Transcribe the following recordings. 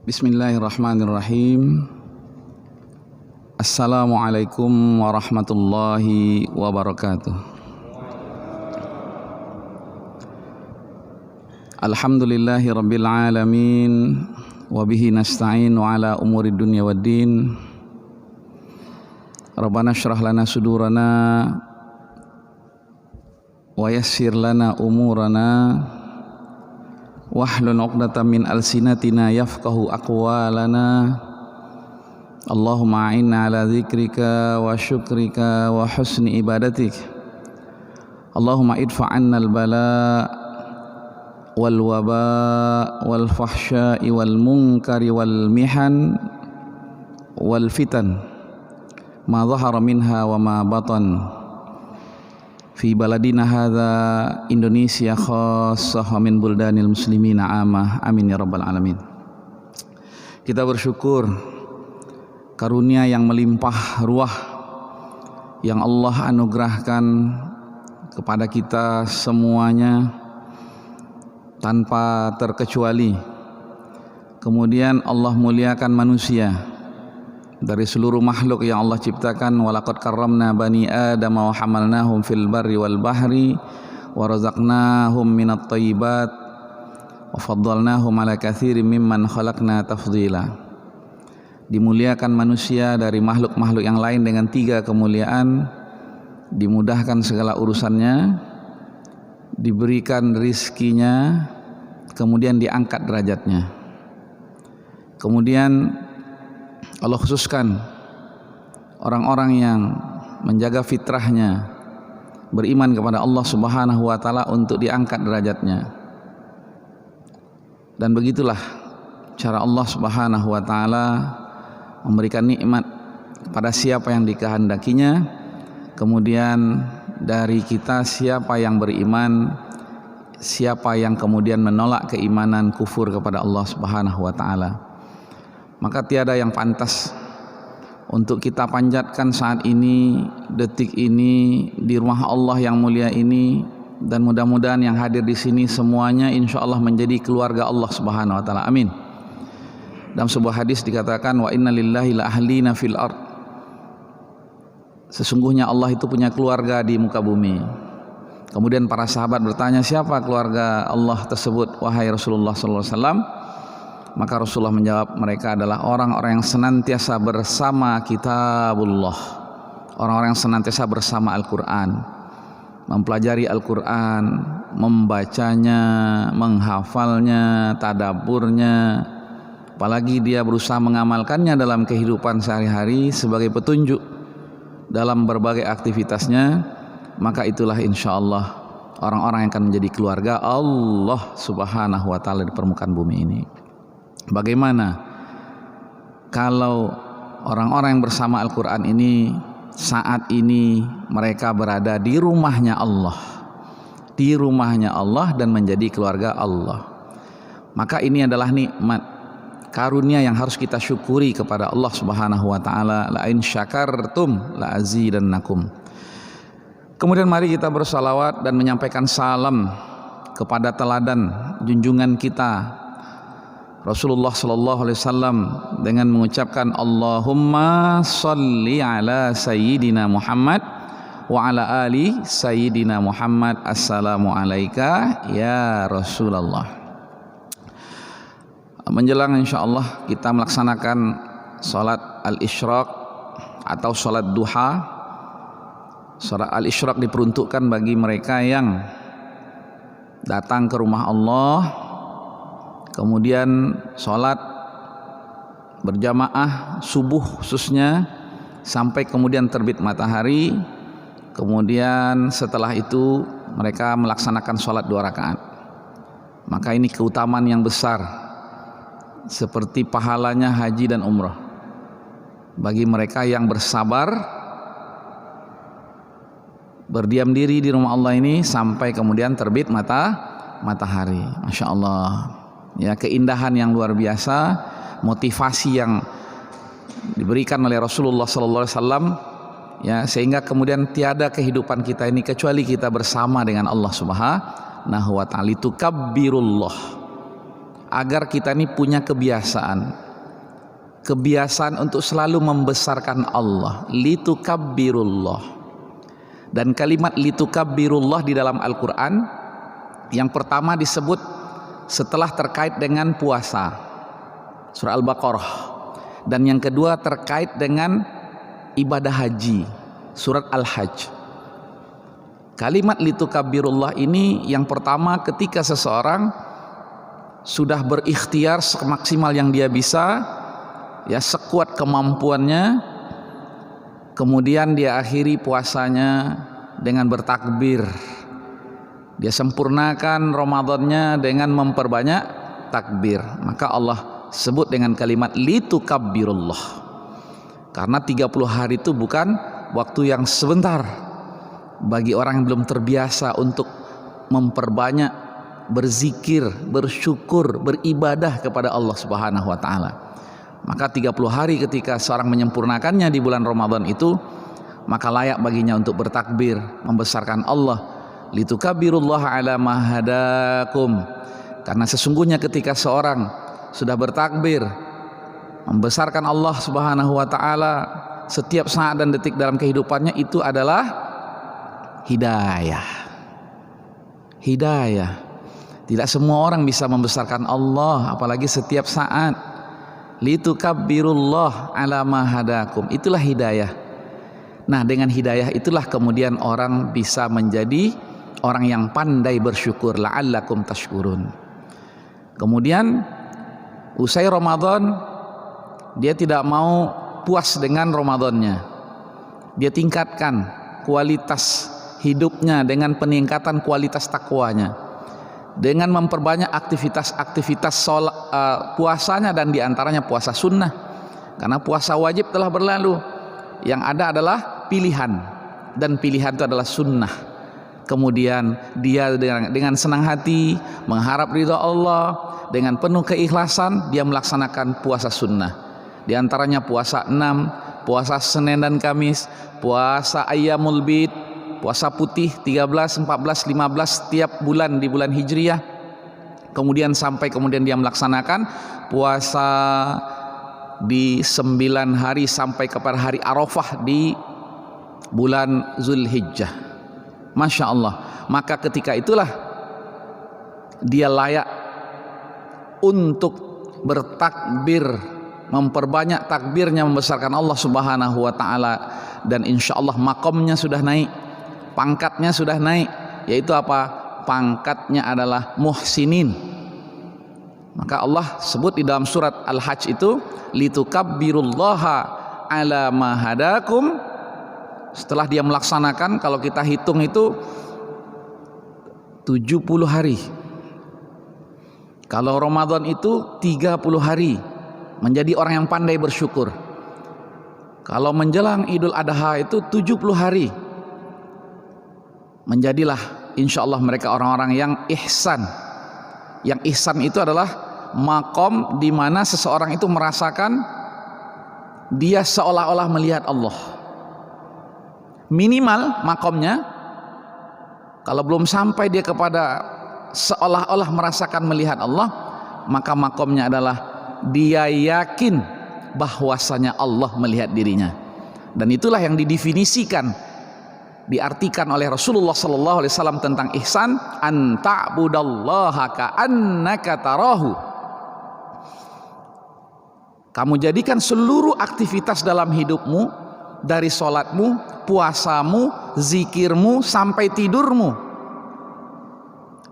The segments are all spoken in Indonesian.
Bismillahirrahmanirrahim. Assalamualaikum warahmatullahi wabarakatuh. Alhamdulillahi rabbil alamin. Wabihi nasta'inu ala umuri dunya waddin. Rabbana syrah lana sudurana wa yassir lana umurana wahlul 'uqdatam min alsinatina yafqahu aqwalana. Allahumma a'inna ala dzikrika wa syukrika wa husni ibadatik. Allahumma idfa' 'anna al-bala' wal waba' wal fahsya'i wal munkari wal mihan wal fitan ma dhahara minha wa ma batan fi baladina hadza Indonesia khassah wa min buldanil muslimina amah, amin ya rabbal alamin. Kita bersyukur karunia yang melimpah ruah yang Allah anugerahkan kepada kita semuanya tanpa terkecuali. Kemudian Allah muliakan manusia dari seluruh makhluk yang Allah ciptakan. Walaqad karramna bani Adam wa hamalnahum fil barri wal bahri wa razaqnahum minat thayyibat wa faddalnahum ala katsirin mimman khalaqna tafdila. Dimuliakan manusia dari makhluk-makhluk yang lain dengan 3 kemuliaan: dimudahkan segala urusannya, diberikan rizkinya, kemudian diangkat derajatnya. Kemudian Allah khususkan orang-orang yang menjaga fitrahnya, beriman kepada Allah Subhanahu wa taala untuk diangkat derajatnya. Dan begitulah cara Allah Subhanahu wa taala memberikan nikmat pada siapa yang dikehendakinya. Kemudian dari kita siapa yang beriman, siapa yang kemudian menolak keimanan, kufur kepada Allah Subhanahu wa taala. Maka tiada yang pantas untuk kita panjatkan saat ini, detik ini, di rumah Allah yang mulia ini. Dan mudah-mudahan yang hadir di sini semuanya insya Allah menjadi keluarga Allah Subhanahu wa taala. Amin. Dalam sebuah hadis dikatakan, wa inna lillahi la ahlina fil ard. Sesungguhnya Allah itu punya keluarga di muka bumi. Kemudian para sahabat bertanya, siapa keluarga Allah tersebut wahai Rasulullah sallallahu alaihi wasallam? Maka Rasulullah menjawab, mereka adalah orang-orang yang senantiasa bersama kitabullah, orang-orang yang senantiasa bersama Al-Quran, mempelajari Al-Quran, membacanya, menghafalnya, tadabburnya, apalagi dia berusaha mengamalkannya dalam kehidupan sehari-hari sebagai petunjuk dalam berbagai aktivitasnya. Maka itulah insya Allah orang-orang yang akan menjadi keluarga Allah Subhanahu wa ta'ala di permukaan bumi ini. Bagaimana kalau orang-orang yang bersama Al-Quran ini saat ini mereka berada di rumahnya Allah, di rumahnya Allah dan menjadi keluarga Allah? Maka ini adalah nikmat, karunia yang harus kita syukuri kepada Allah Subhanahu wa taala. La in syakartum la azidannakum. Kemudian mari kita bersalawat dan menyampaikan salam kepada teladan junjungan kita Rasulullah sallallahu alaihi wasallam dengan mengucapkan Allahumma shalli ala sayyidina Muhammad wa ala ali sayyidina Muhammad. Assalamu alayka ya Rasulullah. Menjelang insyaallah kita melaksanakan salat al-isyraq atau salat duha. Salat al-isyraq diperuntukkan bagi mereka yang datang ke rumah Allah, kemudian sholat berjamaah subuh khususnya sampai kemudian terbit matahari. Kemudian setelah itu mereka melaksanakan sholat 2 rakaat. Maka ini keutamaan yang besar, seperti pahalanya haji dan umrah bagi mereka yang bersabar berdiam diri di rumah Allah ini sampai kemudian terbit matahari. Masya Allah, ya, keindahan yang luar biasa, motivasi yang diberikan oleh Rasulullah SAW, ya, sehingga kemudian tiada kehidupan kita ini kecuali kita bersama dengan Allah Subhanahu wa ta'ala. Itu kabbirullah, agar kita ini punya kebiasaan untuk selalu membesarkan Allah, litukabbirullah. Dan kalimat litukabbirullah di dalam Al-Quran yang pertama disebut setelah terkait dengan puasa, surah Al-Baqarah, dan yang kedua terkait dengan ibadah haji, surat Al-Hajj. Kalimat litukabbirullah ini yang pertama ketika seseorang sudah berikhtiar semaksimal yang dia bisa, ya, sekuat kemampuannya, kemudian dia akhiri puasanya dengan bertakbir. Dia sempurnakan Ramadannya dengan memperbanyak takbir. Maka Allah sebut dengan kalimat litukabbirullah. Karena 30 hari itu bukan waktu yang sebentar bagi orang yang belum terbiasa untuk memperbanyak berzikir, bersyukur, beribadah kepada Allah Subhanahu wa taala. Maka 30 hari ketika seorang menyempurnakannya di bulan Ramadan itu, maka layak baginya untuk bertakbir, membesarkan Allah, litukabbirullaha ala ma hadakum. Karena sesungguhnya ketika seorang sudah bertakbir, membesarkan Allah Subhanahu wa taala setiap saat dan detik dalam kehidupannya, itu adalah hidayah. Hidayah. Tidak semua orang bisa membesarkan Allah, apalagi setiap saat. Litukabbirullah ala ma hadakum. Itulah hidayah. Nah, dengan hidayah itulah kemudian orang bisa menjadi orang yang pandai bersyukur, la'allakum tashkurun. Kemudian usai Ramadan, dia tidak mau puas dengan Ramadannya. Dia tingkatkan kualitas hidupnya dengan peningkatan kualitas takwanya, dengan memperbanyak aktivitas puasanya, dan diantaranya puasa sunnah. Karena puasa wajib telah berlalu, yang ada adalah pilihan, dan pilihan itu adalah sunnah. Kemudian dia dengan senang hati mengharap ridha Allah, dengan penuh keikhlasan dia melaksanakan puasa sunnah. Di antaranya puasa 6, puasa Senin dan Kamis, puasa Ayyamul Bid, puasa putih 13, 14, 15 setiap bulan di bulan Hijriah. Kemudian dia melaksanakan puasa di 9 hari sampai kepada hari Arafah di bulan Zulhijjah. Masya Allah. Maka ketika itulah dia layak untuk bertakbir, memperbanyak takbirnya, membesarkan Allah Subhanahu wa taala, dan insya Allah makomnya sudah naik, pangkatnya sudah naik, yaitu apa? Pangkatnya adalah muhsinin. Maka Allah sebut di dalam surat Al-Hajj itu litukabbirullaha ala ma hadakum. Setelah dia melaksanakan, kalau kita hitung itu 70 hari. Kalau Ramadan itu 30 hari, menjadi orang yang pandai bersyukur. Kalau menjelang Idul Adha itu 70 hari, menjadilah insya Allah mereka orang-orang yang ihsan. Yang ihsan itu adalah makom di mana seseorang itu merasakan dia seolah-olah melihat Allah. Minimal makomnya, kalau belum sampai dia kepada seolah-olah merasakan melihat Allah, maka makomnya adalah dia yakin bahwasanya Allah melihat dirinya. Dan itulah yang didefinisikan, diartikan oleh Rasulullah sallallahu alaihi wasallam tentang ihsan, an ta'budallaha ka'annaka tarahu. Kamu jadikan seluruh aktivitas dalam hidupmu, dari sholatmu, puasamu, zikirmu, sampai tidurmu,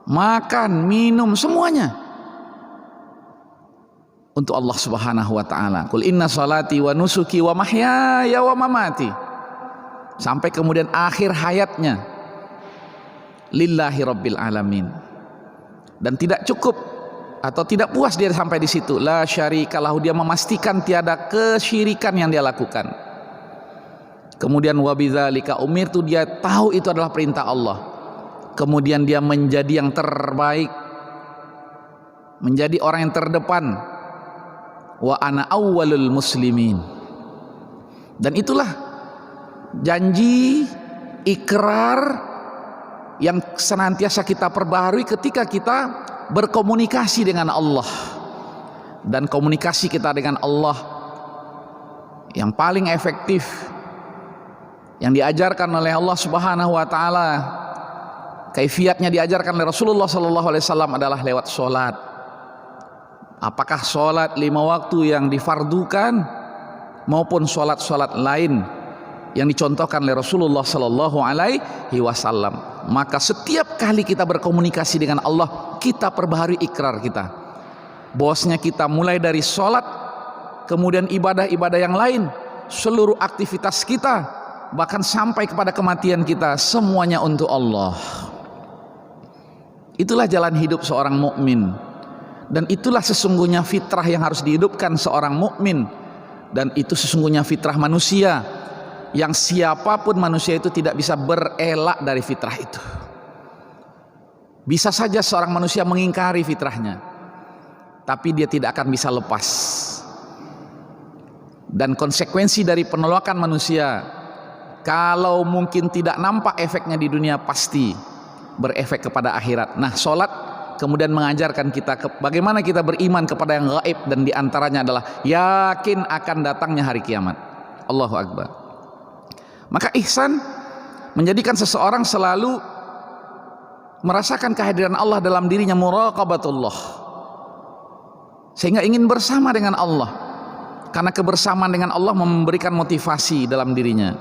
makan, minum, semuanya untuk Allah Subhanahu wa taala. Qul inna salati wa nusuki wa mahyaya wa mamati, sampai kemudian akhir hayatnya lillahi rabbil alamin. Dan tidak cukup atau tidak puas dia sampai di situ, la syarikalahu, dia memastikan tiada kesyirikan yang dia lakukan. Kemudian wabidzalika umirtu, dia tahu itu adalah perintah Allah. Kemudian dia menjadi yang terbaik, menjadi orang yang terdepan. Wa ana awwalul muslimin. Dan itulah janji, ikrar yang senantiasa kita perbaharui ketika kita berkomunikasi dengan Allah. Dan komunikasi kita dengan Allah yang paling efektif yang diajarkan oleh Allah Subhanahu wa taala, kaifiatnya diajarkan oleh Rasulullah sallallahu alaihi wasallam adalah lewat salat. Apakah salat 5 waktu yang difardukan maupun salat-salat lain yang dicontohkan oleh Rasulullah sallallahu alaihi wasallam. Maka setiap kali kita berkomunikasi dengan Allah, kita perbaharui ikrar kita. Bosnya kita mulai dari salat, kemudian ibadah-ibadah yang lain, seluruh aktivitas kita, bahkan sampai kepada kematian kita, semuanya untuk Allah. Itulah jalan hidup seorang mukmin, dan itulah sesungguhnya fitrah yang harus dihidupkan seorang mukmin, dan itu sesungguhnya fitrah manusia, yang siapapun manusia itu tidak bisa berelak dari fitrah itu. Bisa saja seorang manusia mengingkari fitrahnya, tapi dia tidak akan bisa lepas. Dan konsekuensi dari penolakan manusia, kalau mungkin tidak nampak efeknya di dunia, pasti berefek kepada akhirat. Nah, sholat kemudian mengajarkan kita bagaimana kita beriman kepada yang gaib, dan diantaranya adalah yakin akan datangnya hari kiamat. Allahu Akbar. Maka ihsan menjadikan seseorang selalu merasakan kehadiran Allah dalam dirinya, muraqabatullah, sehingga ingin bersama dengan Allah, karena kebersamaan dengan Allah memberikan motivasi dalam dirinya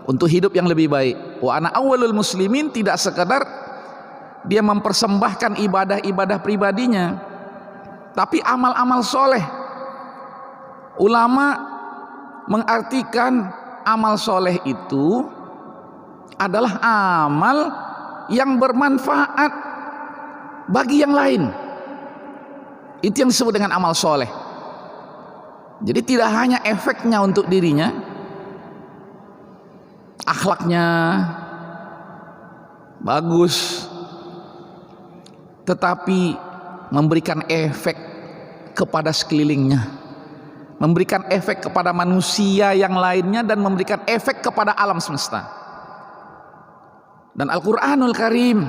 untuk hidup yang lebih baik. Wa ana awwalul muslimin, tidak sekedar dia mempersembahkan ibadah-ibadah pribadinya, tapi amal-amal soleh. Ulama mengartikan amal soleh itu adalah amal yang bermanfaat bagi yang lain. Itu yang disebut dengan amal soleh. Jadi tidak hanya efeknya untuk dirinya, akhlaknya bagus, tetapi memberikan efek kepada sekelilingnya, memberikan efek kepada manusia yang lainnya, dan memberikan efek kepada alam semesta. Dan Al-Quranul Karim,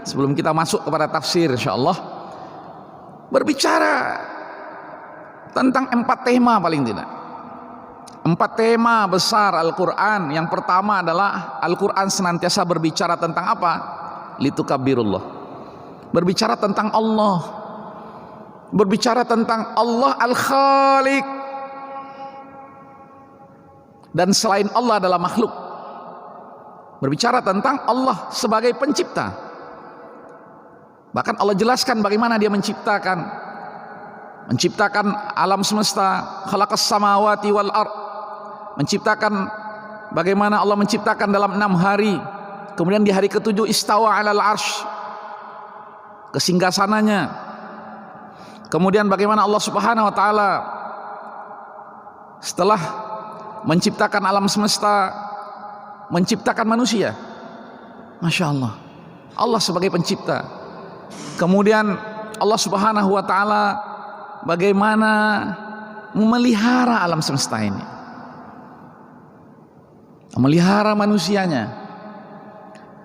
sebelum kita masuk kepada tafsir insyaallah, berbicara tentang 4 tema paling tidak. 4 tema besar Al-Quran. Yang pertama adalah Al-Quran senantiasa berbicara tentang apa? Litukabbirullah. Berbicara tentang Allah. Berbicara tentang Allah Al-Khaliq. Dan selain Allah adalah makhluk. Berbicara tentang Allah sebagai pencipta. Bahkan Allah jelaskan bagaimana dia menciptakan alam semesta, khalaqas samawati wal ard, menciptakan bagaimana Allah menciptakan dalam 6 hari, kemudian di hari ke-7 istawa 'alal arsy, kesinggasananya. Kemudian bagaimana Allah Subhanahu wa taala setelah menciptakan alam semesta, menciptakan manusia. Masya Allah, Allah sebagai pencipta. Kemudian Allah Subhanahu wa taala bagaimana memelihara alam semesta ini, memelihara manusianya,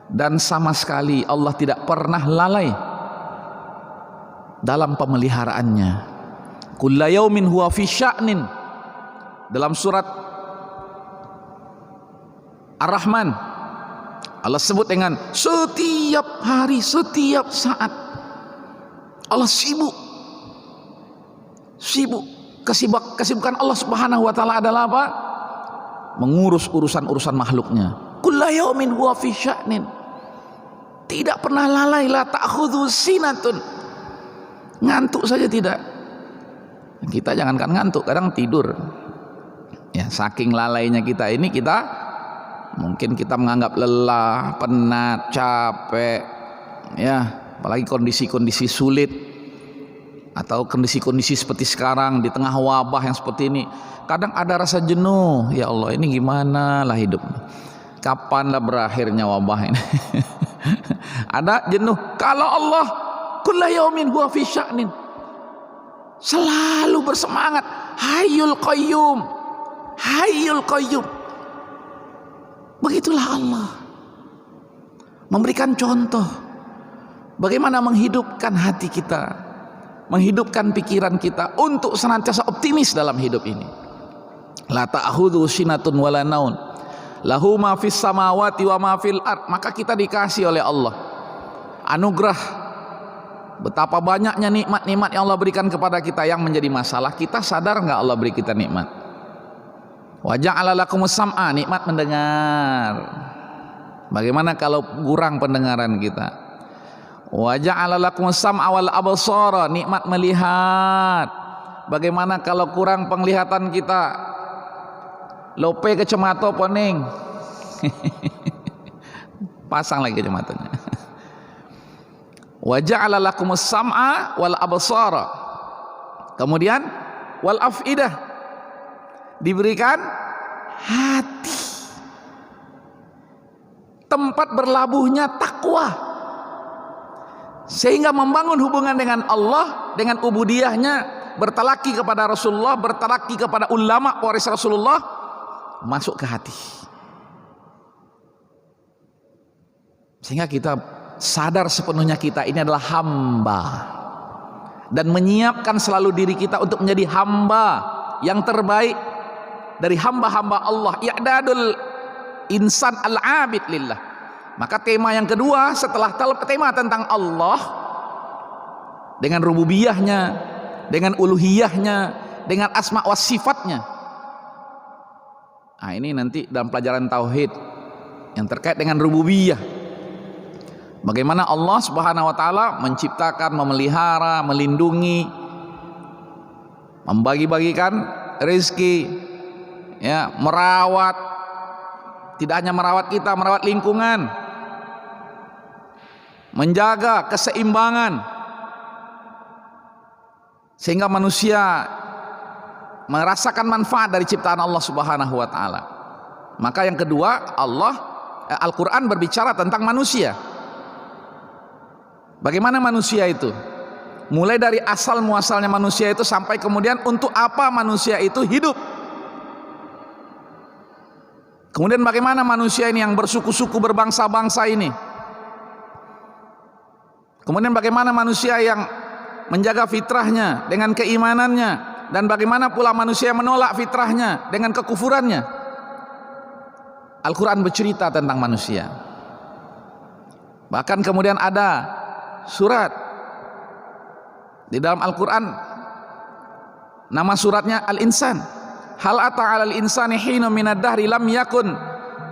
dan sama sekali Allah tidak pernah lalai dalam pemeliharaannya. Kulla yaumin huwa fi sya'nin, dalam surat Ar-Rahman Allah sebut dengan setiap hari, setiap saat Allah sibuk. Kesibukan Allah Subhanahu wa taala adalah apa? Mengurus urusan-urusan makhluknya. Kulla yaumin huwa fi sya'nin, tidak pernah lalai. La ta'khudhu sinatun, ngantuk saja tidak. Kita jangankan ngantuk, kadang tidur. Ya, saking lalainya kita ini, mungkin kita menganggap lelah, penat, capek, ya, apalagi kondisi-kondisi sulit atau kondisi-kondisi seperti sekarang di tengah wabah yang seperti ini. Kadang ada rasa jenuh, ya Allah, ini gimana lah hidup, kapanlah berakhirnya wabah ini. Ada jenuh. Kalau Allah kulla yaumin huwa fi sya'nin, selalu bersemangat, hayyul qayyum, hayyul qayyum. Begitulah Allah memberikan contoh Bagaimana menghidupkan hati kita, menghidupkan pikiran kita untuk senantiasa optimis dalam hidup ini. La ta'khudhu sinatun wala naun, lahu ma fis samawati wa ma fil ard. Maka kita dikasih oleh Allah anugerah. Betapa banyaknya nikmat-nikmat yang Allah berikan kepada kita. Yang menjadi masalah, kita sadar nggak Allah beri kita nikmat? Wa ja'ala lakumus sam'a, nikmat mendengar. Bagaimana kalau kurang pendengaran kita? Wa ja'ala lakumus sam'a wal absara, nikmat melihat. Bagaimana kalau kurang penglihatan kita? Lope kacamata poning. Pasang lagi kacamatanya. Wa ja'ala lakumus sam'a wal absara. Kemudian wal afidah, diberikan hati, tempat berlabuhnya takwa, sehingga membangun hubungan dengan Allah, dengan ubudiyahnya, bertalaki kepada Rasulullah, bertalaki kepada ulama waris Rasulullah, masuk ke hati, sehingga kita sadar sepenuhnya kita ini adalah hamba, dan menyiapkan selalu diri kita untuk menjadi hamba yang terbaik dari hamba-hamba Allah, i'dadul insan al-abid lillah. Maka tema yang kedua setelah tema tentang Allah dengan rububiyahnya, dengan uluhiyahnya, dengan asma wa sifatnya. Nah, ini nanti dalam pelajaran tauhid yang terkait dengan rububiyah. Bagaimana Allah Subhanahu wa taala menciptakan, memelihara, melindungi, membagi-bagikan rezeki, ya, merawat, tidak hanya merawat kita, merawat lingkungan, menjaga keseimbangan sehingga manusia merasakan manfaat dari ciptaan Allah Subhanahu wa taala. Maka yang kedua, Al-Qur'an berbicara tentang manusia. Bagaimana manusia itu? Mulai dari asal muasalnya manusia itu sampai kemudian untuk apa manusia itu hidup. Kemudian bagaimana manusia ini yang bersuku-suku, berbangsa-bangsa ini. Kemudian bagaimana manusia yang menjaga fitrahnya dengan keimanannya, dan bagaimana pula manusia yang menolak fitrahnya dengan kekufurannya. Al-Quran bercerita tentang manusia. Bahkan kemudian ada surat di dalam Al-Quran, nama suratnya Al-Insan. Hal ata 'alal insani hinun minad dahri lam yakun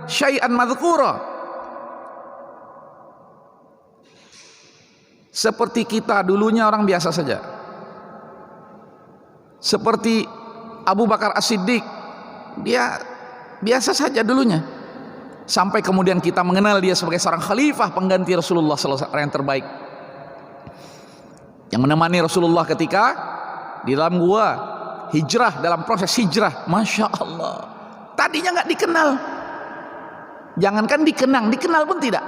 syai'an madhkura. Seperti kita dulunya orang biasa saja, seperti Abu Bakar As-Siddiq, dia biasa saja dulunya, sampai kemudian kita mengenal dia sebagai seorang khalifah pengganti Rasulullah SAW yang terbaik, yang menemani Rasulullah ketika di dalam gua hijrah, dalam proses hijrah. Masya Allah, tadinya nggak dikenal, jangankan dikenal pun tidak.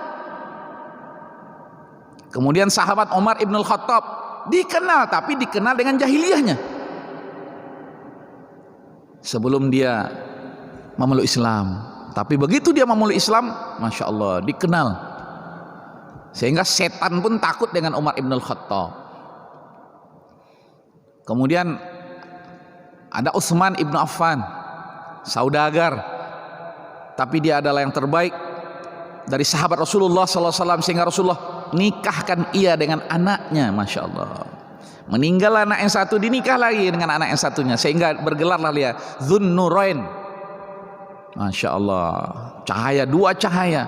Kemudian sahabat Umar ibn al-Khattab dikenal, tapi dikenal dengan jahiliyahnya sebelum dia memeluk Islam. Tapi begitu dia memeluk Islam, Masya Allah, dikenal, sehingga setan pun takut dengan Umar ibn al-Khattab. Kemudian ada Utsman ibn Affan, saudagar, tapi dia adalah yang terbaik dari sahabat Rasulullah SAW, sehingga Rasulullah nikahkan ia dengan anaknya. Masya Allah, meninggal anak yang satu, dinikah lagi dengan anak yang satunya, sehingga bergelarlah dia Dzunnurain. Masya Allah, cahaya, dua cahaya.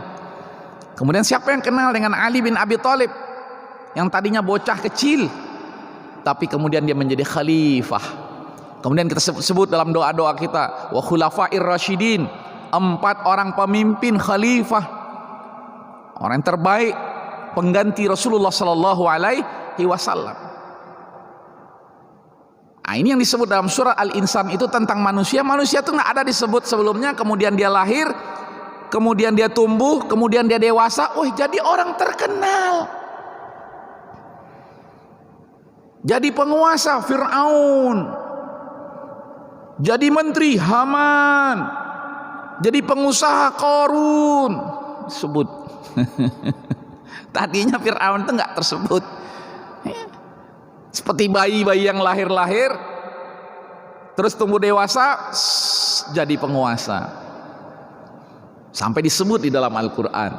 Kemudian siapa yang kenal dengan Ali bin Abi Thalib, yang tadinya bocah kecil tapi kemudian dia menjadi khalifah. Kemudian kita sebut dalam doa-doa kita, wa khulafair rasyidin, 4 orang pemimpin khalifah, orang yang terbaik, pengganti Rasulullah sallallahu alaihi wasallam. Nah, ini yang disebut dalam surah Al-Insan itu tentang manusia. Manusia itu nggak ada disebut sebelumnya, kemudian dia lahir, kemudian dia tumbuh, kemudian dia dewasa, jadi orang terkenal, jadi penguasa Fir'aun, jadi menteri Haman, jadi pengusaha Qarun, sebut Tadinya Fir'aun itu nggak tersebut. Seperti bayi-bayi yang lahir-lahir, terus tumbuh dewasa, jadi penguasa. Sampai disebut di dalam Al-Quran.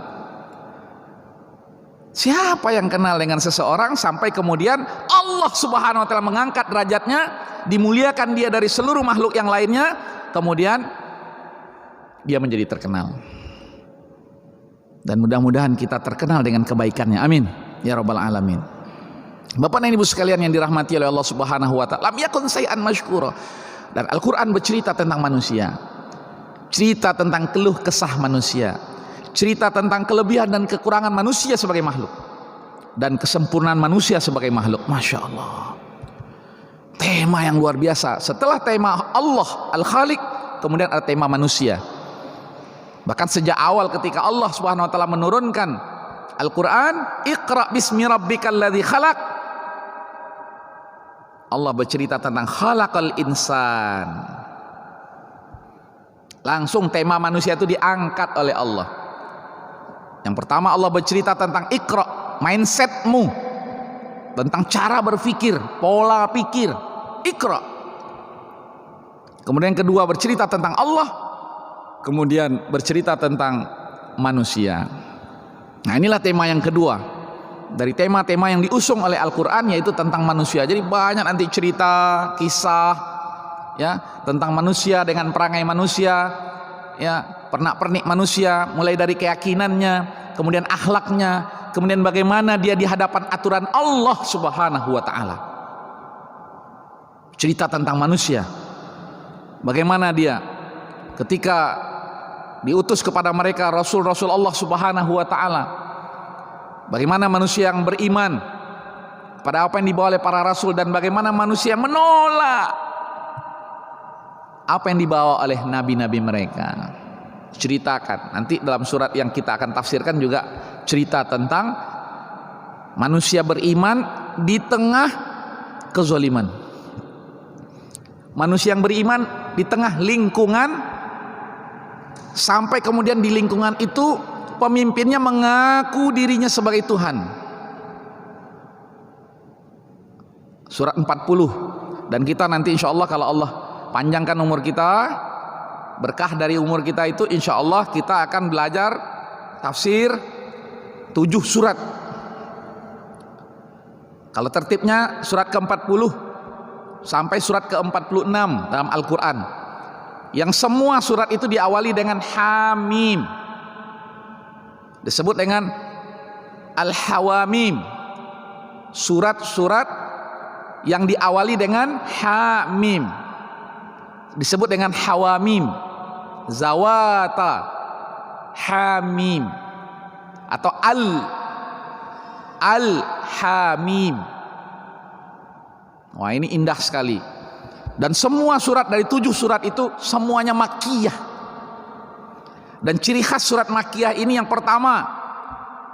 Siapa yang kenal dengan seseorang sampai kemudian Allah Subhanahu wa Ta'ala mengangkat derajatnya, dimuliakan dia dari seluruh makhluk yang lainnya, kemudian dia menjadi terkenal. Dan mudah-mudahan kita terkenal dengan kebaikannya, amin ya rabbal alamin. Bapak dan ibu sekalian yang dirahmati oleh Allah Subhanahu wa Ta'ala, lam yakun say'an masykura. Dan Al-Quran bercerita tentang manusia, cerita tentang keluh kesah manusia, cerita tentang kelebihan dan kekurangan manusia sebagai makhluk, dan kesempurnaan manusia sebagai makhluk. Masya Allah, tema yang luar biasa. Setelah tema Allah Al-Khaliq, kemudian ada tema manusia. Bahkan sejak awal ketika Allah Subhanahu wa Ta'ala menurunkan Al-Quran, Iqra bismi rabbikal ladzi khalaq, Allah bercerita tentang khalaqal insan. Langsung tema manusia itu diangkat oleh Allah. Yang pertama Allah bercerita tentang Iqra, mindsetmu, tentang cara berpikir, pola pikir, Iqra. Kemudian yang kedua bercerita tentang Allah, kemudian bercerita tentang manusia. Nah, inilah tema yang kedua dari tema-tema yang diusung oleh Al-Quran, yaitu tentang manusia. Jadi banyak nanti cerita, kisah ya tentang manusia dengan perangai manusia, ya pernak-pernik manusia, mulai dari keyakinannya, kemudian akhlaknya, kemudian bagaimana dia di hadapan aturan Allah Subhanahu wa Ta'ala. Cerita tentang manusia, bagaimana dia ketika diutus kepada mereka Rasul-Rasul Allah Subhanahu wa Ta'ala, bagaimana manusia yang beriman pada apa yang dibawa oleh para rasul, dan bagaimana manusia menolak apa yang dibawa oleh nabi-nabi mereka. Ceritakan nanti dalam surat yang kita akan tafsirkan juga cerita tentang manusia beriman di tengah kezaliman, manusia yang beriman di tengah lingkungan, sampai kemudian di lingkungan itu pemimpinnya mengaku dirinya sebagai Tuhan. Surat 40. Dan kita nanti insya Allah, kalau Allah panjangkan umur kita, berkah dari umur kita itu, insya Allah kita akan belajar tafsir 7 surat. Kalau tertibnya surat ke-40 sampai surat ke-46 dalam Al-Quran, yang semua surat itu diawali dengan Hamim, disebut dengan Al-Hawamim. Surat-surat yang diawali dengan Hamim disebut dengan Hawamim. Zawata Hamim atau Al-Hamim. Wah, ini indah sekali. Dan semua surat dari 7 surat itu semuanya Makkiyah. Dan ciri khas surat Makkiyah ini yang pertama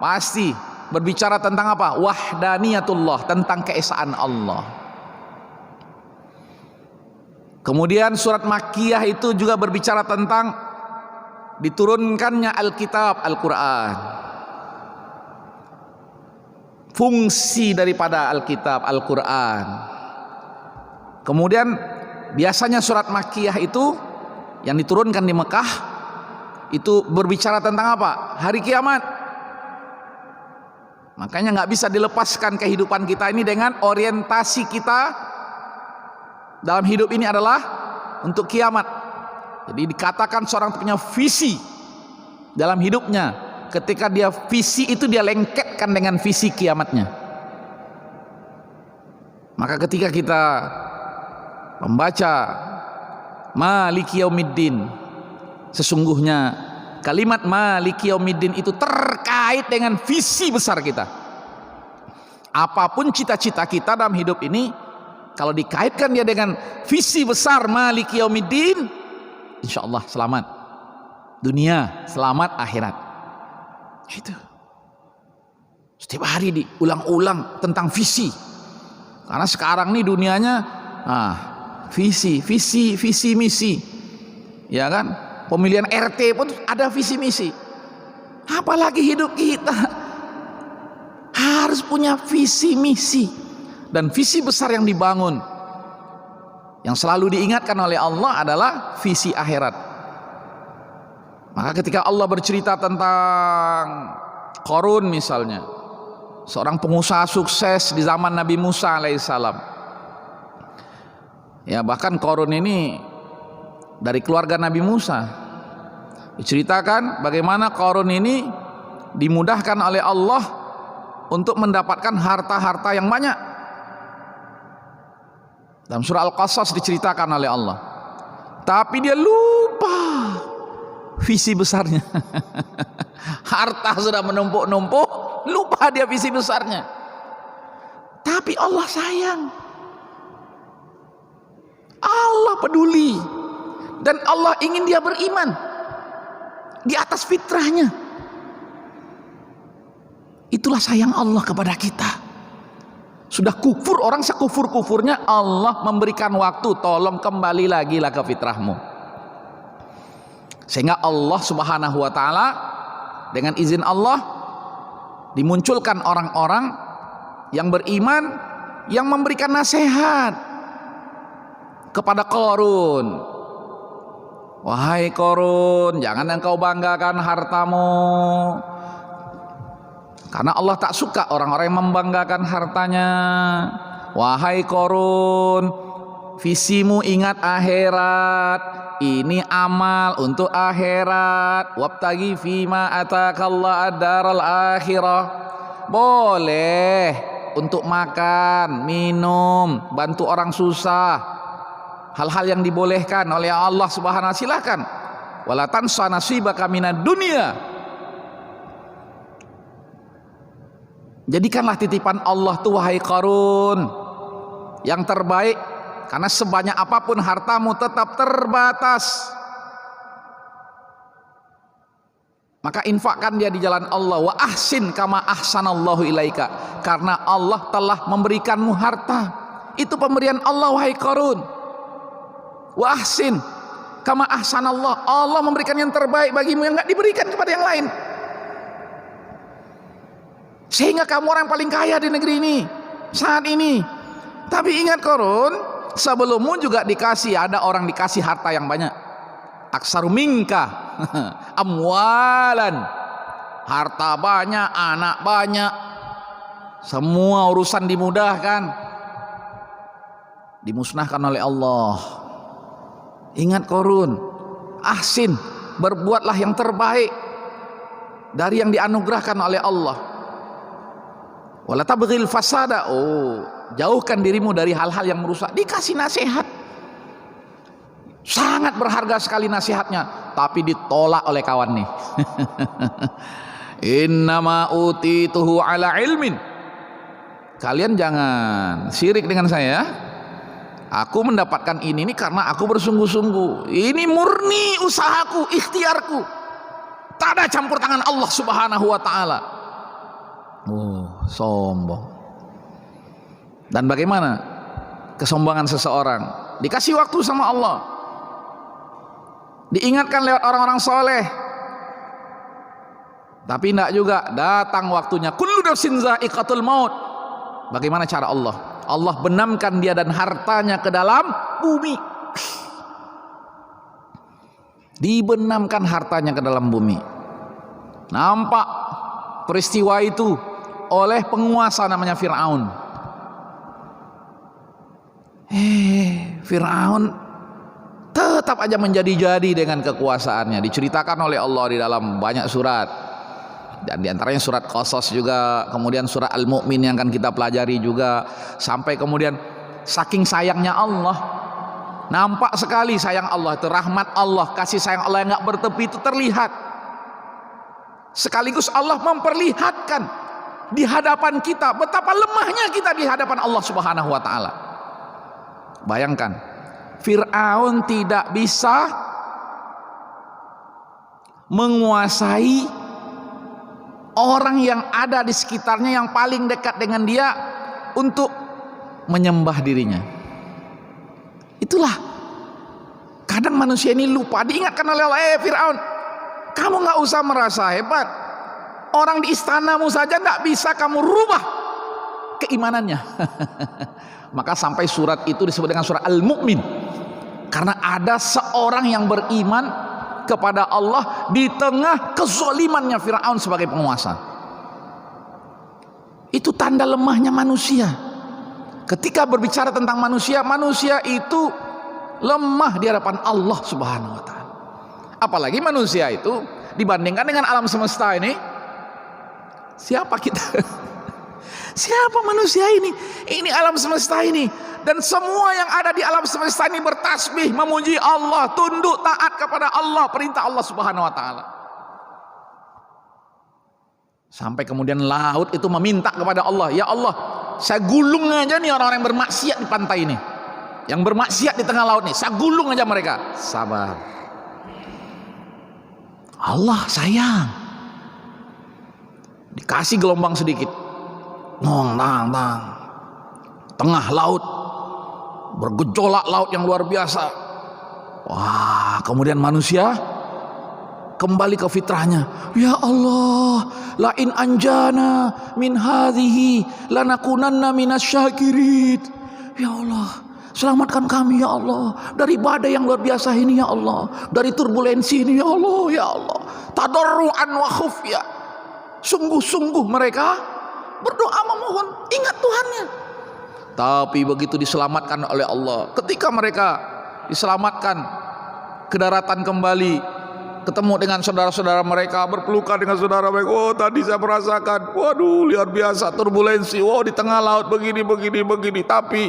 pasti berbicara tentang apa? Wahdaniyatullah, tentang keesaan Allah. Kemudian surat Makkiyah itu juga berbicara tentang diturunkannya Alkitab, Al-Quran. Fungsi daripada Alkitab, Al-Quran. Kemudian biasanya surat Makkiyah itu yang diturunkan di Mekah itu berbicara tentang apa? Hari kiamat. Makanya nggak bisa dilepaskan kehidupan kita ini dengan orientasi kita dalam hidup ini adalah untuk kiamat. Jadi dikatakan seorang punya visi dalam hidupnya ketika dia visi itu dia lengketkan dengan visi kiamatnya. Maka ketika kita membaca Maliki Yaumiddin, sesungguhnya kalimat Maliki Yaumiddin itu terkait dengan visi besar kita. Apapun cita-cita kita dalam hidup ini, kalau dikaitkan dia dengan visi besar Maliki Yaumiddin, insya Allah selamat dunia, selamat akhirat. Itu setiap hari diulang-ulang tentang visi. Karena sekarang nih dunianya visi misi, ya kan? Pemilihan RT pun ada visi misi. Apalagi hidup kita. punya visi misi dan visi besar yang dibangun. Yang selalu diingatkan oleh Allah adalah visi akhirat. Maka ketika Allah bercerita tentang Qarun misalnya, seorang pengusaha sukses di zaman Nabi Musa alaihissalam. Ya, bahkan Qarun ini dari keluarga Nabi Musa. Diceritakan bagaimana Qarun ini dimudahkan oleh Allah untuk mendapatkan harta-harta yang banyak. Dalam surah Al-Qasas diceritakan oleh Allah. Tapi dia lupa visi besarnya. Harta sudah menumpuk-numpuk, lupa dia visi besarnya. Tapi Allah sayang, Allah peduli, dan Allah ingin dia beriman di atas fitrahnya. Itulah sayang Allah kepada kita. Sudah kufur orang sekufur-kufurnya, Allah memberikan waktu, tolong kembali lagi lah ke fitrahmu. Sehingga Allah subhanahu wa ta'ala dengan izin Allah dimunculkan orang-orang yang beriman, yang memberikan nasihat kepada Qarun. Wahai Qarun, jangan engkau banggakan hartamu, karena Allah tak suka orang-orang yang membanggakan hartanya. Wahai Qarun, visimu ingat akhirat, ini amal untuk akhirat. Wabtagi fima atakallah ad-daral akhirah. Boleh untuk makan, minum, bantu orang susah, hal-hal yang dibolehkan oleh Allah subhanahu wa ta'ala, silakan. Wala tansa nasibaka minad dunya. Jadikanlah titipan Allah tuh wahai Qarun yang terbaik, karena sebanyak apapun hartamu tetap terbatas. Maka infakkan dia di jalan Allah. Wa ahsin kama ahsanallahu ilaika, karena Allah telah memberikanmu harta. Itu pemberian Allah wahai Qarun. Wa ahsin kama ahsanallah, Allah memberikan yang terbaik bagimu yang enggak diberikan kepada yang lain. Sehingga kamu orang paling kaya di negeri ini saat ini. Tapi ingat Qarun, sebelummu juga ada orang dikasih harta yang banyak. Aksaru minka amwalan, harta banyak, anak banyak, semua urusan dimudahkan, dimusnahkan oleh Allah. Ingat Qarun, ahsin, berbuatlah yang terbaik dari yang dianugerahkan oleh Allah. Wala tabghil fasada, jauhkan dirimu dari hal-hal yang merusak. Dikasih nasihat, sangat berharga sekali nasihatnya, tapi ditolak oleh kawan nih. Innama utituhu ala ilmin, kalian jangan syirik dengan saya. Aku mendapatkan ini karena aku bersungguh-sungguh. Ini murni usahaku, ikhtiarku, tak ada campur tangan Allah subhanahu wa ta'ala. Sombong. Dan bagaimana kesombongan seseorang? Dikasih waktu sama Allah, diingatkan lewat orang-orang soleh, tapi tidak juga, datang waktunya. Kullu nafsin za'iqatul maut. Bagaimana cara Allah? Allah benamkan dia dan hartanya ke dalam bumi. Dibenamkan hartanya ke dalam bumi. Nampak peristiwa itu oleh penguasa namanya Fir'aun. Fir'aun tetap aja menjadi-jadi dengan kekuasaannya. Diceritakan oleh Allah di dalam banyak surat, dan diantaranya surat Qasas juga, kemudian surat Al-Mu'min yang akan kita pelajari juga. Sampai kemudian saking sayangnya Allah, nampak sekali sayang Allah itu, rahmat Allah, kasih sayang Allah yang gak bertepi itu terlihat. Sekaligus Allah memperlihatkan di hadapan kita betapa lemahnya kita di hadapan Allah subhanahu wa ta'ala. Bayangkan, Fir'aun tidak bisa menguasai orang yang ada di sekitarnya yang paling dekat dengan dia untuk menyembah dirinya. Itulah kadang manusia ini lupa. Diingatkan oleh Allah, Fir'aun, kamu gak usah merasa hebat. Orang di istanamu saja tidak bisa kamu rubah keimanannya. Maka sampai surat itu disebut dengan surat Al-Mu'min, karena ada seorang yang beriman kepada Allah di tengah kezalimannya Firaun sebagai penguasa. Itu tanda lemahnya manusia. Ketika berbicara tentang manusia, manusia itu lemah di hadapan Allah Subhanahu wa taala. Apalagi manusia itu dibandingkan dengan alam semesta ini, siapa kita? Siapa manusia ini? Ini alam semesta ini, dan semua yang ada di alam semesta ini bertasbih, memuji Allah, tunduk taat kepada Allah, perintah Allah Subhanahu wa taala. Sampai kemudian laut itu meminta kepada Allah, ya Allah, saya gulung aja nih orang-orang yang bermaksiat di pantai ini, yang bermaksiat di tengah laut nih, saya gulung aja mereka. Sabar, Allah sayang. Dikasih gelombang sedikit, nong nang nang, tengah laut bergejolak laut yang luar biasa. Wah, kemudian manusia kembali ke fitrahnya. Ya Allah, la in anjana min hadhihi lanakunanna minasyakirin. Ya Allah, selamatkan kami ya Allah dari badai yang luar biasa ini ya Allah, dari turbulensi ini ya Allah, ya Allah. Tadarruan wa khufya, sungguh-sungguh mereka berdoa memohon, ingat Tuhannya. Tapi begitu diselamatkan oleh Allah, ketika mereka diselamatkan ke daratan kembali, ketemu dengan saudara-saudara mereka, berpelukan dengan saudara mereka. Oh, tadi saya merasakan, waduh, luar biasa turbulensi, oh di tengah laut begini. Tapi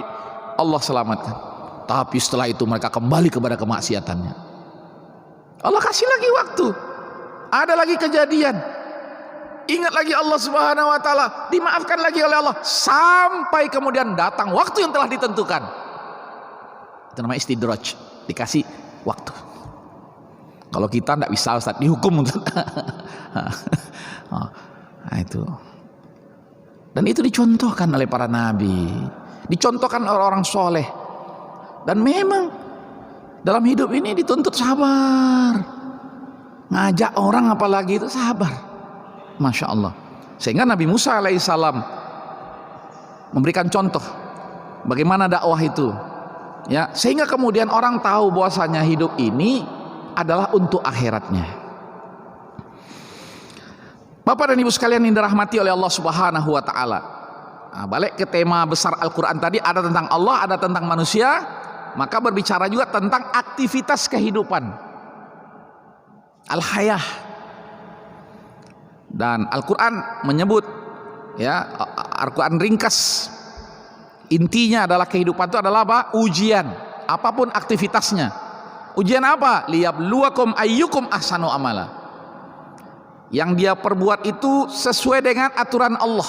Allah selamatkan. Tapi setelah itu mereka kembali kepada kemaksiatannya. Allah kasih lagi waktu, ada lagi kejadian, ingat lagi Allah Subhanahu wa taala, dimaafkan lagi oleh Allah, sampai kemudian datang waktu yang telah ditentukan. Itu namanya istidraj, dikasih waktu. Kalau kita tidak bisa, Ustaz, dihukum. Nah, itu. Dan itu dicontohkan oleh para nabi, dicontohkan oleh orang soleh. Dan memang dalam hidup ini dituntut sabar. Ngajak orang apalagi itu sabar. Masya Allah. Sehingga Nabi Musa alaihissalam memberikan contoh bagaimana dakwah itu, ya, sehingga kemudian orang tahu bahwasanya hidup ini adalah untuk akhiratnya. Bapak dan Ibu sekalian yang dirahmati oleh Allah Subhanahu wa taala. Nah, balik ke tema besar Al-Qur'an tadi, ada tentang Allah, ada tentang manusia, maka berbicara juga tentang aktivitas kehidupan. Al-hayah. Dan Al-Qur'an menyebut, ya, Al-Qur'an ringkas, intinya adalah kehidupan itu adalah apa? Ujian, apapun aktivitasnya. Ujian apa? Liyabluwakum ayyukum ahsanu amala. Yang dia perbuat itu sesuai dengan aturan Allah,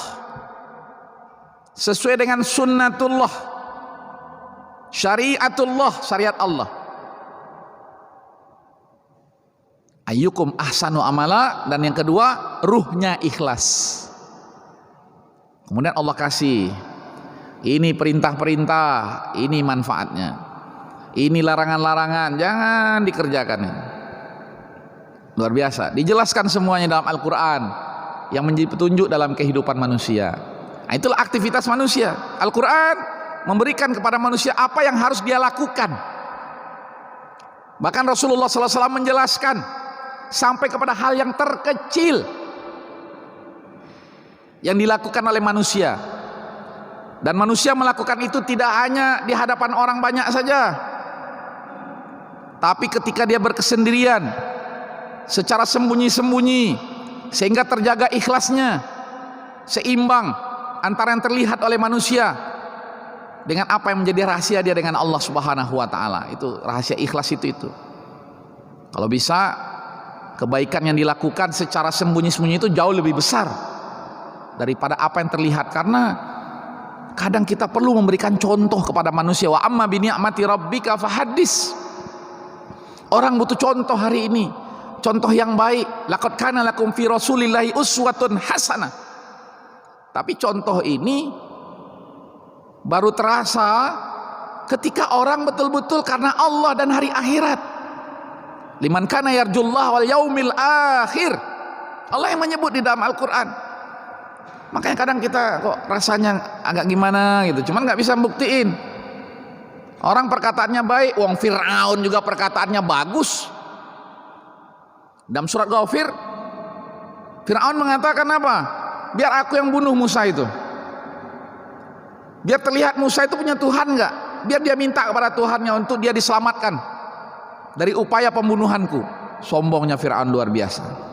sesuai dengan sunnatullah, syariatullah, syariat Allah. Ayyukum ahsanu amala. Dan yang kedua, ruhnya ikhlas. Kemudian Allah kasih, ini perintah-perintah, ini manfaatnya, ini larangan-larangan, jangan dikerjakan. Luar biasa, dijelaskan semuanya dalam Al-Quran yang menjadi petunjuk dalam kehidupan manusia. Nah, itulah aktivitas manusia. Al-Quran memberikan kepada manusia apa yang harus dia lakukan. Bahkan Rasulullah SAW menjelaskan sampai kepada hal yang terkecil yang dilakukan oleh manusia. Dan manusia melakukan itu tidak hanya di hadapan orang banyak saja, tapi ketika dia berkesendirian, secara sembunyi-sembunyi, sehingga terjaga ikhlasnya, seimbang antara yang terlihat oleh manusia dengan apa yang menjadi rahasia dia dengan Allah Subhanahu wa taala. Itu rahasia ikhlas itu. Kalau bisa, kebaikan yang dilakukan secara sembunyi-sembunyi itu jauh lebih besar daripada apa yang terlihat. Karena kadang kita perlu memberikan contoh kepada manusia. Wa amma bi ni'mati rabbika fahaddis. Orang butuh contoh hari ini, contoh yang baik. Laqad kana lakum fi rasulillahi uswatun hasanah. Tapi contoh ini baru terasa ketika orang betul-betul karena Allah dan hari akhirat. Liman kana yarjullah wal yaumil akhir. Allah yang menyebut di dalam Al-Quran. Makanya kadang kita kok rasanya agak gimana gitu, cuman nggak bisa buktiin. Orang perkataannya baik, wong Fir'aun juga perkataannya bagus. Dalam surat Ghafir, Fir'aun mengatakan apa? Biar aku yang bunuh Musa itu. Biar terlihat Musa itu punya Tuhan nggak? Biar dia minta kepada Tuhannya untuk dia diselamatkan dari upaya pembunuhanku. Sombongnya Fir'aun luar biasa.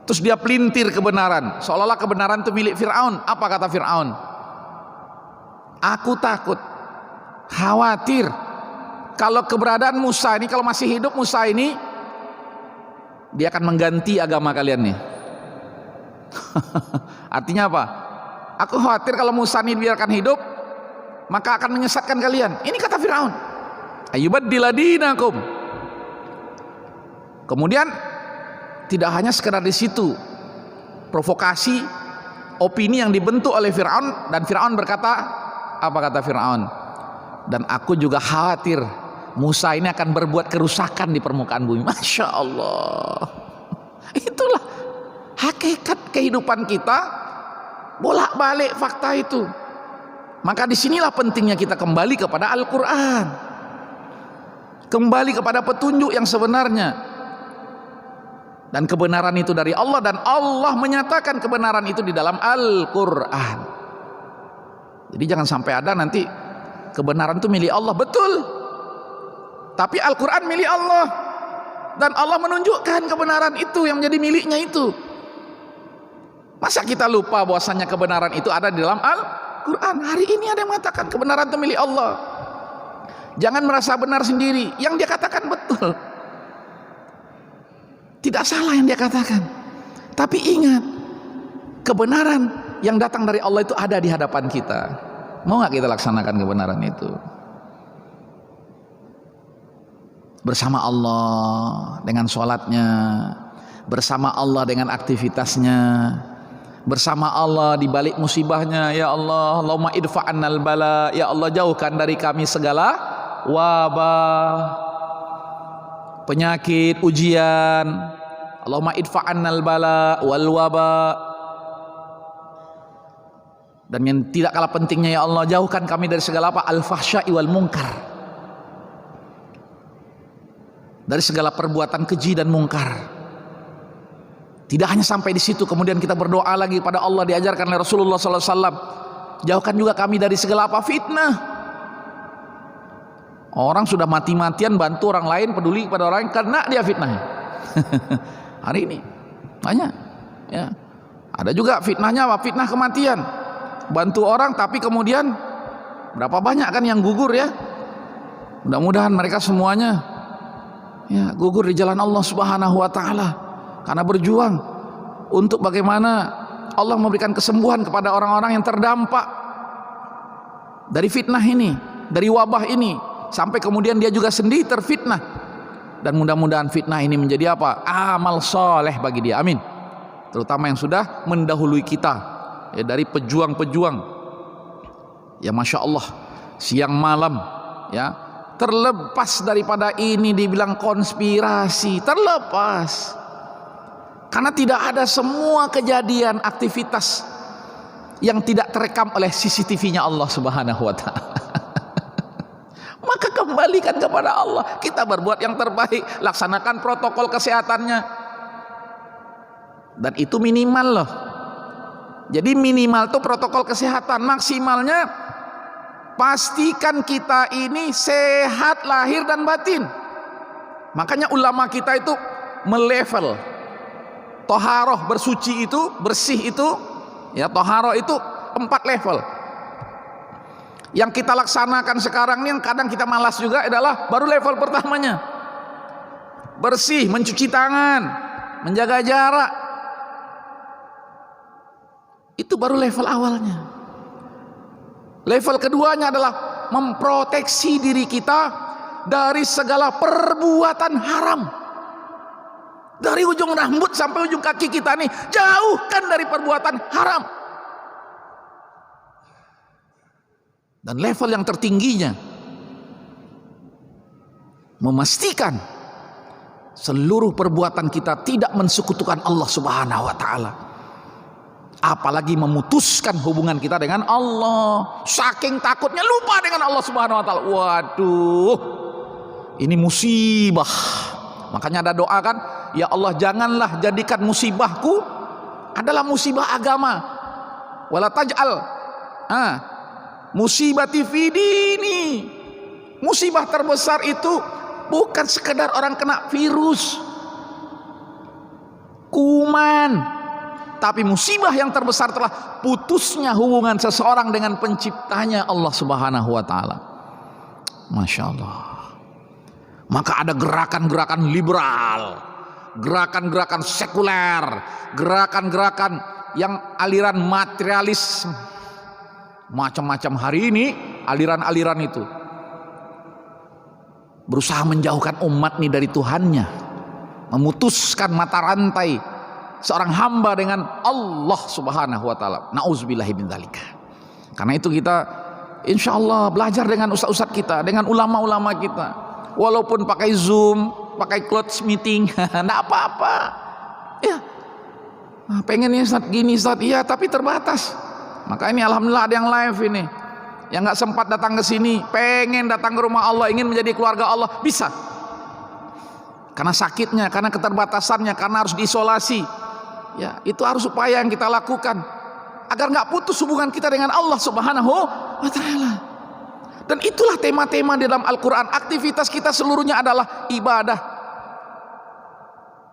Terus dia pelintir kebenaran, seolah-olah kebenaran itu milik Fir'aun. Apa kata Fir'aun? Aku takut, khawatir kalau keberadaan Musa ini, kalau masih hidup Musa ini, dia akan mengganti agama kalian nih. Artinya apa? Aku khawatir kalau Musa ini biarkan hidup, maka akan menyesatkan kalian. Ini kata Fir'aun. Ayyubaddila dinakum. Kemudian tidak hanya sekedar di situ, provokasi, opini yang dibentuk oleh Fir'aun, dan Fir'aun berkata, apa kata Fir'aun? Dan aku juga khawatir Musa ini akan berbuat kerusakan di permukaan bumi. Masya Allah. Itulah hakikat kehidupan kita, bolak-balik fakta itu. Maka disinilah pentingnya kita kembali kepada Al-Quran, kembali kepada petunjuk yang sebenarnya. Dan kebenaran itu dari Allah, dan Allah menyatakan kebenaran itu di dalam Al-Quran. Jadi jangan sampai ada nanti kebenaran itu milik Allah, betul, tapi Al-Quran milik Allah, dan Allah menunjukkan kebenaran itu yang menjadi miliknya itu. Masa kita lupa bahwasanya kebenaran itu ada di dalam Al-Quran? Hari ini ada yang mengatakan kebenaran itu milik Allah. Jangan merasa benar sendiri, yang dia katakan betul, tidak salah yang dia katakan. Tapi ingat, kebenaran yang datang dari Allah itu ada di hadapan kita. Mau nggak kita laksanakan kebenaran itu? Bersama Allah dengan sholatnya, bersama Allah dengan aktivitasnya, bersama Allah di balik musibahnya. Ya Allah, Allahumma idfa'annal bala, ya Allah jauhkan dari kami segala wabah, penyakit, ujian. Allahumma idfa'annal bala wal waba. Dan yang tidak kalah pentingnya, ya Allah jauhkan kami dari segala apa? Al-fahsya'i wal munkar, dari segala perbuatan keji dan mungkar. Tidak hanya sampai di situ, kemudian kita berdoa lagi pada Allah, diajarkan oleh Rasulullah SAW, jauhkan juga kami dari segala apa? Fitnah. Orang sudah mati-matian bantu orang lain, peduli pada orang lain, karena dia fitnahnya. Hari ini banyak, ya. Ada juga fitnahnya apa? Fitnah kematian. Bantu orang tapi kemudian berapa banyak kan yang gugur, ya. Mudah-mudahan mereka semuanya ya gugur di jalan Allah Subhanahu wa taala, karena berjuang untuk bagaimana Allah memberikan kesembuhan kepada orang-orang yang terdampak dari fitnah ini, dari wabah ini, sampai kemudian dia juga sendiri terfitnah. Dan mudah-mudahan fitnah ini menjadi apa? Amal soleh bagi dia. Amin. Terutama yang sudah mendahului kita, ya, dari pejuang-pejuang, ya Masya Allah, siang malam, ya, terlepas daripada ini dibilang konspirasi, terlepas, karena tidak ada semua kejadian aktivitas yang tidak terekam oleh CCTV-nya Allah Subhanahu wa taala. Maka kembalikan kepada Allah, kita berbuat yang terbaik, laksanakan protokol kesehatannya, dan itu minimal loh. Jadi minimal tuh protokol kesehatan, maksimalnya pastikan kita ini sehat lahir dan batin. Makanya ulama kita itu melevel toharoh, bersuci itu, bersih itu, ya, toharoh itu 4 level. Yang kita laksanakan sekarang ini, yang kadang kita malas juga, adalah baru level pertamanya. Bersih, mencuci tangan, menjaga jarak, itu baru level awalnya. Level keduanya adalah memproteksi diri kita dari segala perbuatan haram. Dari ujung rambut sampai ujung kaki kita nih, jauhkan dari perbuatan haram. Dan level yang tertingginya, memastikan seluruh perbuatan kita tidak mensekutukan Allah Subhanahu wa taala. apalagi memutuskan hubungan kita dengan Allah. Saking takutnya lupa dengan Allah Subhanahu wa taala. Waduh, ini musibah. Makanya ada doa kan, ya Allah janganlah jadikan musibahku adalah musibah agama. Wala taj'al musibati fi dini. Musibah terbesar itu bukan sekedar orang kena virus, kuman, tapi musibah yang terbesar telah putusnya hubungan seseorang dengan penciptanya Allah Subhanahu wa taala. Masya Allah. Maka ada gerakan-gerakan liberal, gerakan-gerakan sekuler, gerakan-gerakan yang aliran materialis, macam-macam hari ini aliran-aliran itu berusaha menjauhkan umat ini dari Tuhannya, memutuskan mata rantai seorang hamba dengan Allah Subhanahu wa taala. Nauzubillahi min dzalika. Karena itu kita insya Allah belajar dengan ustaz-ustaz kita, dengan ulama-ulama kita. Walaupun pakai Zoom, pakai cloud meeting, enggak apa-apa. Ya. Pengennya Ustaz gini Ustaz, iya tapi terbatas. Maka ini alhamdulillah ada yang live ini. Yang enggak sempat datang ke sini, pengen datang ke rumah Allah, ingin menjadi keluarga Allah, bisa. Karena sakitnya, karena keterbatasannya, karena harus diisolasi. Ya, itu harus upaya yang kita lakukan agar nggak putus hubungan kita dengan Allah Subhanahu wa taala. Dan itulah tema-tema di dalam Al-Quran. Aktivitas kita seluruhnya adalah ibadah.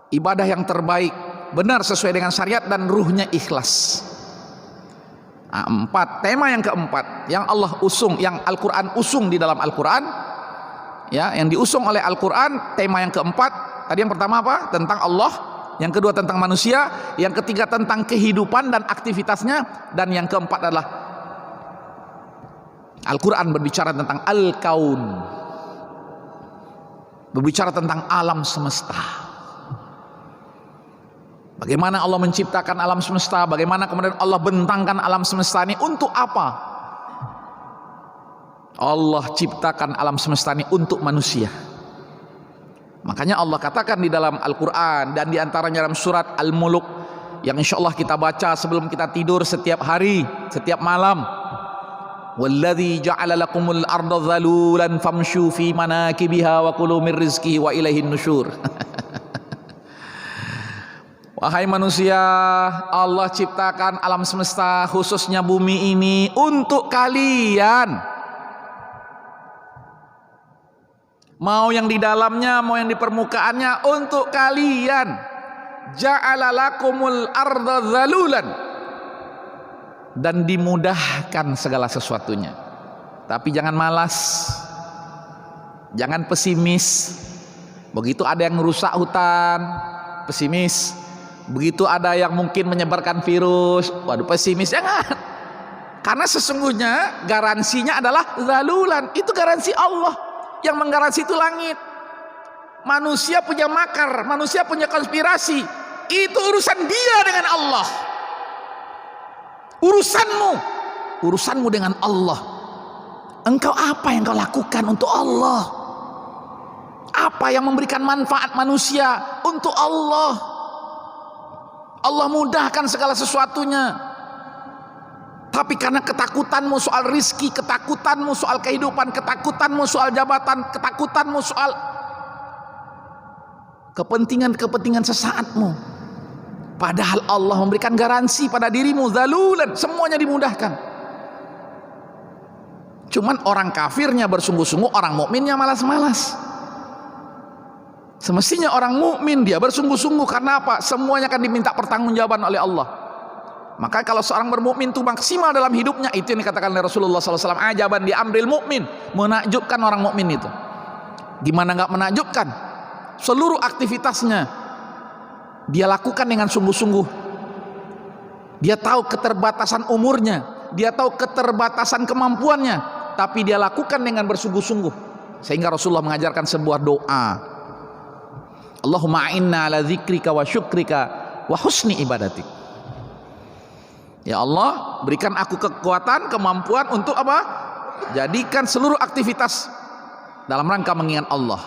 Ibadah yang terbaik, benar sesuai dengan syariat dan ruhnya ikhlas. Tema yang keempat yang Allah usung, yang Al-Quran usung di dalam Al-Quran, ya, yang diusung oleh Al-Quran. Tema yang keempat, tadi yang pertama apa? Tentang Allah. Yang kedua tentang manusia. Yang ketiga tentang kehidupan dan aktivitasnya. Dan yang keempat adalah Al-Quran berbicara tentang Al-Kaun, berbicara tentang alam semesta. Bagaimana Allah menciptakan alam semesta, bagaimana kemudian Allah bentangkan alam semesta ini untuk apa? Allah ciptakan alam semesta ini untuk manusia. Makanya Allah katakan di dalam Al-Quran dan diantaranya dalam surat Al-Muluk yang insya Allah kita baca sebelum kita tidur setiap hari, setiap malam. Walladzi ja'ala lakumul arda dhalulan famshu fi manakibiha wa kulu min rizqihi wa ilaihin nusyur. Wahai manusia, Allah ciptakan alam semesta khususnya bumi ini untuk kalian. Mau yang di dalamnya, mau yang di permukaannya, untuk kalian. Ja'ala lakumul arda dhalulan, dan dimudahkan segala sesuatunya. Tapi jangan malas, jangan pesimis. Begitu ada yang merusak hutan, pesimis. Begitu ada yang mungkin menyebarkan virus, waduh pesimis. Jangan. Karena sesungguhnya garansinya adalah zalulan. Itu garansi Allah. Yang menggaransi itu langit. Manusia punya makar, manusia punya konspirasi. Itu urusan dia dengan Allah. Urusanmu dengan Allah. Engkau apa yang kau lakukan untuk Allah? Apa yang memberikan manfaat manusia untuk Allah? Allah mudahkan segala sesuatunya. Tapi karena ketakutanmu soal rizki, ketakutanmu soal kehidupan, ketakutanmu soal jabatan, ketakutanmu soal kepentingan-kepentingan sesaatmu, padahal Allah memberikan garansi pada dirimu, zalulan, semuanya dimudahkan. Cuman orang kafirnya bersungguh-sungguh, orang mukminnya malas-malas. Semestinya orang mukmin dia bersungguh-sungguh, karena apa? Semuanya akan diminta pertanggungjawaban oleh Allah. Maka kalau seorang bermukmin itu maksimal dalam hidupnya, itu yang dikatakan oleh Rasulullah SAW, ajaban di amril mukmin, menakjubkan orang mukmin itu. Gimana nggak menakjubkan? Seluruh aktivitasnya dia lakukan dengan sungguh-sungguh. Dia tahu keterbatasan umurnya, dia tahu keterbatasan kemampuannya, tapi dia lakukan dengan bersungguh-sungguh. Sehingga Rasulullah mengajarkan sebuah doa, Allahumma inna ala dzikrika wa syukrika wa husni ibadatik. Ya Allah, berikan aku kekuatan, kemampuan untuk apa? Jadikan seluruh aktivitas dalam rangka mengingat Allah,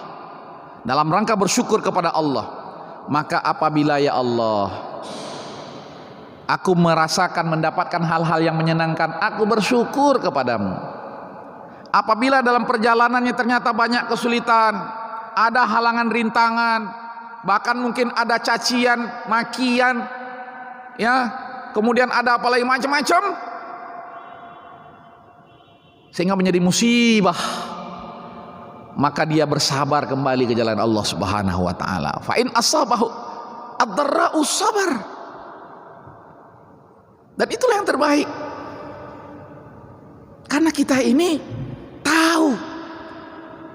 dalam rangka bersyukur kepada Allah. Maka apabila ya Allah Aku merasakan mendapatkan hal-hal yang menyenangkan, aku bersyukur kepadamu. Apabila dalam perjalanannya ternyata banyak kesulitan, ada halangan rintangan, bahkan mungkin ada cacian, makian, ya, kemudian ada apa lagi macam-macam, sehingga menjadi musibah, maka dia bersabar kembali ke jalan Allah Subhanahu wa taala. Fa in asabahu ad-dharra'u sabar. Dan itulah yang terbaik. Karena kita ini tahu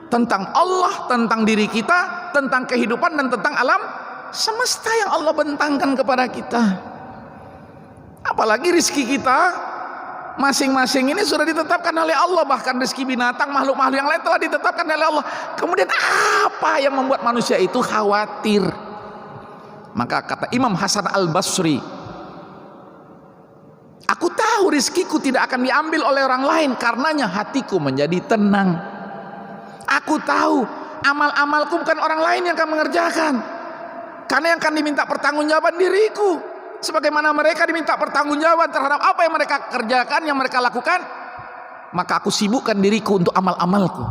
tentang Allah, tentang diri kita, tentang kehidupan dan tentang alam semesta yang Allah bentangkan kepada kita. Apalagi rezeki kita masing-masing ini sudah ditetapkan oleh Allah, bahkan rezeki binatang, makhluk-makhluk yang lain telah ditetapkan oleh Allah. Kemudian apa yang membuat manusia itu khawatir? Maka kata Imam Hasan Al-Basri, aku tahu rezekiku tidak akan diambil oleh orang lain, karenanya hatiku menjadi tenang. Aku tahu amal-amalku bukan orang lain yang akan mengerjakan, karena yang akan diminta pertanggungjawaban diriku, sebagaimana mereka diminta pertanggungjawaban terhadap apa yang mereka kerjakan, yang mereka lakukan. Maka aku sibukkan diriku untuk amal-amalku.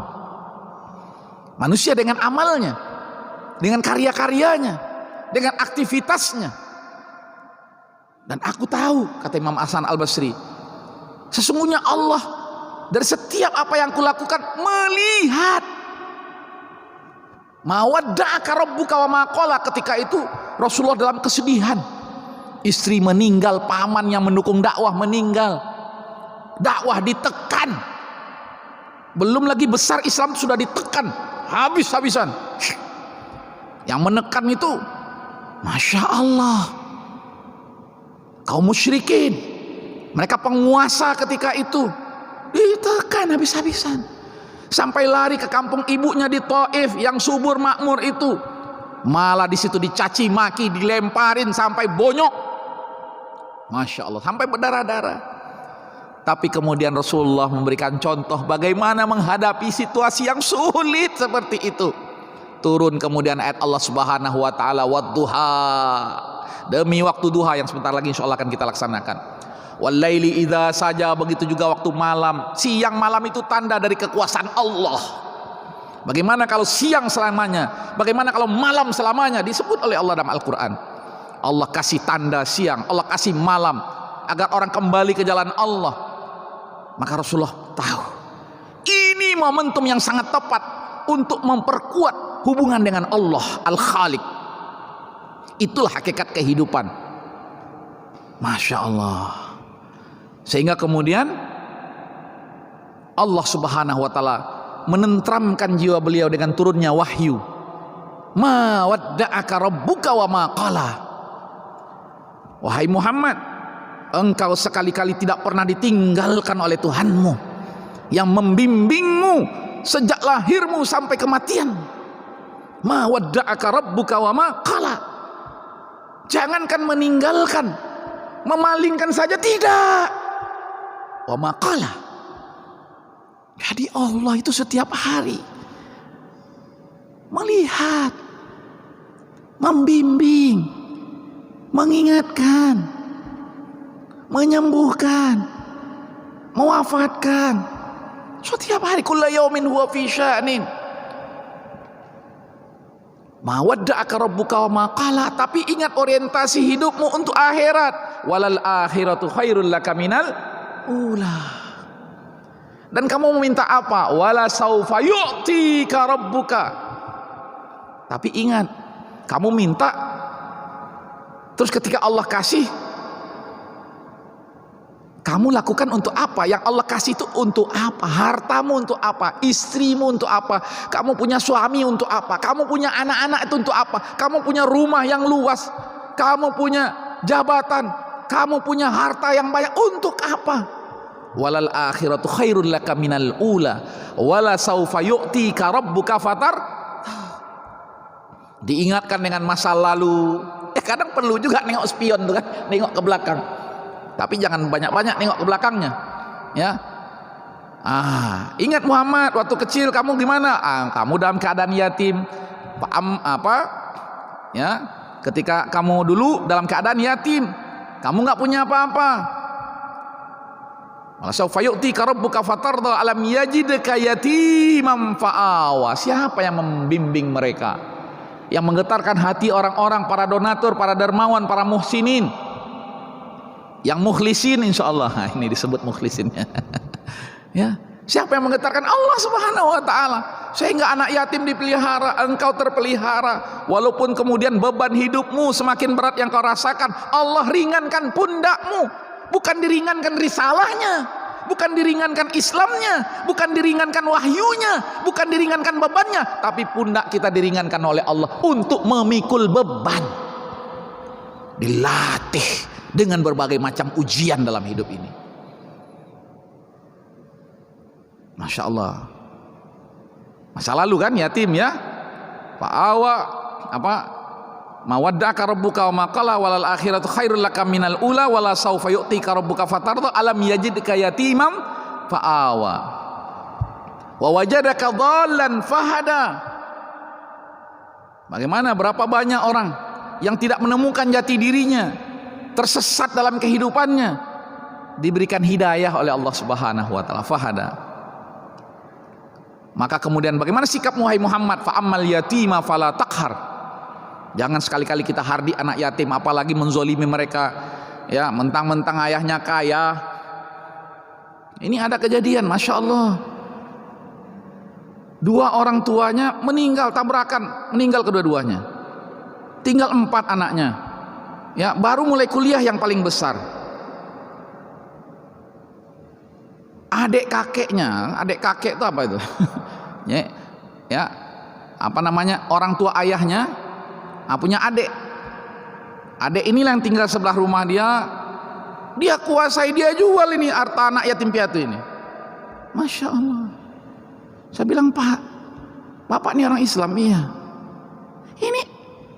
Manusia dengan amalnya, dengan karya-karyanya, dengan aktivitasnya. Dan aku tahu, kata Imam Hasan Al-Basri, sesungguhnya Allah dari setiap apa yang kulakukan melihat. Ma wadda'aka rabbuka wa ma qala. Ketika itu Rasulullah dalam kesedihan, istri meninggal, paman yang mendukung dakwah meninggal, dakwah ditekan, belum lagi besar Islam sudah ditekan habis-habisan. Yang menekan itu, Masya Allah, kaum musyrikin, mereka penguasa ketika itu, ditekan habis-habisan, sampai lari ke kampung ibunya di Taif yang subur makmur itu. Malah di situ dicaci maki, dilemparin sampai bonyok, Masya Allah, sampai berdarah-darah. Tapi kemudian Rasulullah memberikan contoh bagaimana menghadapi situasi yang sulit seperti itu. Turun kemudian ayat Allah Subhanahu wa taala, wadduha, demi waktu duha yang sebentar lagi insya Allah akan kita laksanakan. Walaili idza saja, begitu juga waktu malam. Siang malam itu tanda dari kekuasaan Allah. Bagaimana kalau siang selamanya, bagaimana kalau malam selamanya, disebut oleh Allah dalam Al-Quran. Allah kasih tanda siang, Allah kasih malam, agar orang kembali ke jalan Allah. Maka Rasulullah tahu ini momentum yang sangat tepat untuk memperkuat hubungan dengan Allah Al-Khaliq. Itulah hakikat kehidupan, Masya Allah. Sehingga kemudian Allah Subhanahu wa taala menentramkan jiwa beliau dengan turunnya wahyu. Ma wadda'aka rabbuka wa ma qala. Wahai Muhammad, engkau sekali-kali tidak pernah ditinggalkan oleh Tuhanmu yang membimbingmu sejak lahirmu sampai kematian. Ma wadda'aka rabbuka wa ma qala. Jangankan meninggalkan, memalingkan saja tidak. Wa ma qala. Jadi Allah itu setiap hari melihat, membimbing, mengingatkan, menyembuhkan, mewafatkan. Setiap hari, kulla yaumin huwa fi sya'nin. Ma wadda'aka rabbuka wa ma qala. Tapi ingat orientasi hidupmu untuk akhirat. Walal akhiratu khairul laka minal ula. Dan kamu meminta apa? Wala saufa yu'tika rabbuka. Tapi ingat, kamu minta, terus ketika Allah kasih, kamu lakukan untuk apa? Yang Allah kasih itu untuk apa? Hartamu untuk apa? Istrimu untuk apa? Kamu punya suami untuk apa? Kamu punya anak-anak itu untuk apa? Kamu punya rumah yang luas, kamu punya jabatan, kamu punya harta yang banyak, untuk apa? Walal akhiratu khairul laka minal ula wala saufa yu'tika rabbuka fatar. Diingatkan dengan masa lalu. Kadang perlu juga nengok spion tuh kan, nengok ke belakang. Tapi jangan banyak-banyak nengok ke belakangnya, ya. Ingat Muhammad, waktu kecil kamu gimana? Kamu dalam keadaan yatim. Ya, ketika kamu dulu dalam keadaan yatim, kamu nggak punya apa-apa. Wala saufa yu'tika rabbuka fatardha alam yajidka yatiman fa'awa. Siapa yang membimbing mereka, yang menggetarkan hati orang-orang, para donatur, para dermawan, para muhsinin, yang mukhlisin insyaallah. Nah, ini disebut mukhlisinnya. Ya, siapa yang menggetarkan? Allah Subhanahu wa taala. Sehingga anak yatim dipelihara, engkau terpelihara. Walaupun kemudian beban hidupmu semakin berat yang kau rasakan, Allah ringankan pundakmu. Bukan diringankan risalahnya, bukan diringankan Islamnya, bukan diringankan wahyunya, bukan diringankan bebannya, tapi pundak kita diringankan oleh Allah untuk memikul beban. Dilatih dengan berbagai macam ujian dalam hidup ini. Masya Allah. Masa lalu kan yatim ya, fa'awa apa, mawaddaka rabbuka wa maqala walal akhiratu khairul laka minal ula wala saufa yu'tika rabbuka fatardha alam yajidka yatimam fa'awa wa wajadaka dhallan fahada. Bagaimana, berapa banyak orang yang tidak menemukan jati dirinya, tersesat dalam kehidupannya, diberikan hidayah oleh Allah Subhanahu wa taala, fahada. Maka kemudian bagaimana sikapmu wahai Muhammad? Fa'ammal yatima fala taqhar. Jangan sekali-kali kita hardi anak yatim, apalagi menzolimi mereka. Ya, mentang-mentang ayahnya kaya. Ini ada kejadian, masya Allah. 2 orang tuanya meninggal tabrakan, meninggal kedua-duanya. Tinggal 4 anaknya. Ya, baru mulai kuliah yang paling besar. Adik kakek itu apa itu? ya, apa namanya? Orang tua ayahnya punya adik. Adik inilah yang tinggal sebelah rumah dia. Dia kuasai, dia jual ini harta anak yatim piatu ini. Masya Allah. Saya bilang, Pak, Bapak ini orang Islam, iya.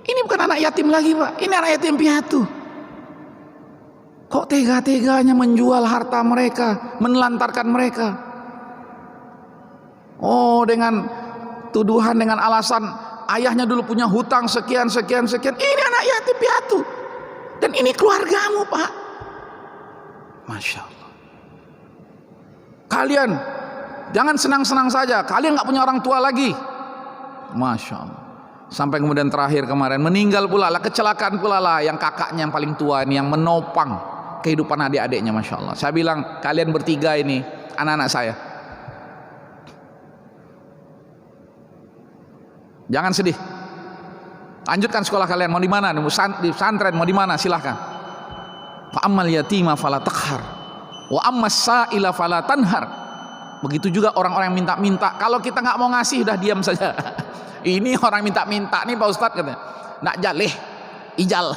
Ini bukan anak yatim lagi, Pak. Ini anak yatim piatu. Kok tega-teganya menjual harta mereka, menelantarkan mereka? Oh, dengan tuduhan, dengan alasan ayahnya dulu punya hutang sekian. Ini anak yatim piatu. Dan ini keluargamu, Pak. Masya Allah. Kalian jangan senang-senang saja. Kalian nggak punya orang tua lagi. Masya Allah. Sampai kemudian terakhir kemarin meninggal pula lah, kecelakaan pula lah, yang kakaknya yang paling tua ini yang menopang kehidupan adik-adiknya. Masya Allah. Saya bilang, kalian bertiga ini anak-anak saya, jangan sedih, lanjutkan sekolah kalian. Mau di mana? Di pesantren, mau di mana? Silahkan. Fa ammal yatima fala taqhar wa ammas sa'ila fala tanhar. Begitu juga orang-orang yang minta-minta. Kalau kita nggak mau ngasih, udah diam saja. Ini orang minta-minta nih Pak Ustadz, katanya nak jaleh ijal.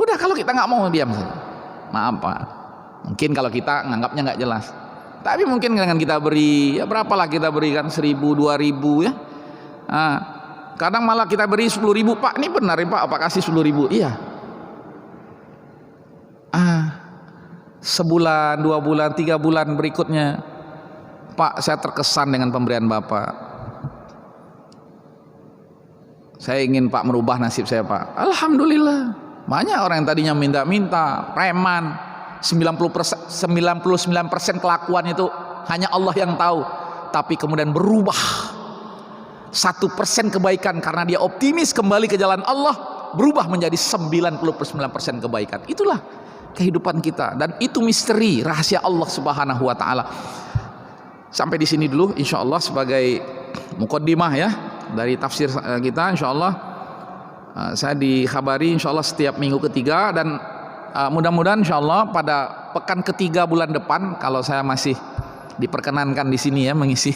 Udah, kalau kita nggak mau, diam saja. Maaf Pak, mungkin kalau kita nganggapnya nggak jelas, tapi mungkin dengan kita beri, ya berapalah kita berikan, 1.000, 2.000 ya. Kadang malah kita beri 10.000, Pak ini benar ya Pak, apa kasih 10.000? Iya. Sebulan, 2 bulan, 3 bulan berikutnya, Pak saya terkesan dengan pemberian Bapak, saya ingin Pak merubah nasib saya Pak. Alhamdulillah. Banyak orang yang tadinya minta-minta, preman, 99% kelakuan itu hanya Allah yang tahu, tapi kemudian berubah 1% kebaikan karena dia optimis kembali ke jalan Allah, berubah menjadi 99% kebaikan. Itulah kehidupan kita, dan itu misteri rahasia Allah Subhanahu wa taala. Sampai di sini dulu insyaallah sebagai mukaddimah ya dari tafsir kita. Insyaallah saya dikhabari insyaallah setiap minggu ketiga, dan mudah-mudahan insyaallah pada pekan ketiga bulan depan, kalau saya masih diperkenankan di sini ya mengisi,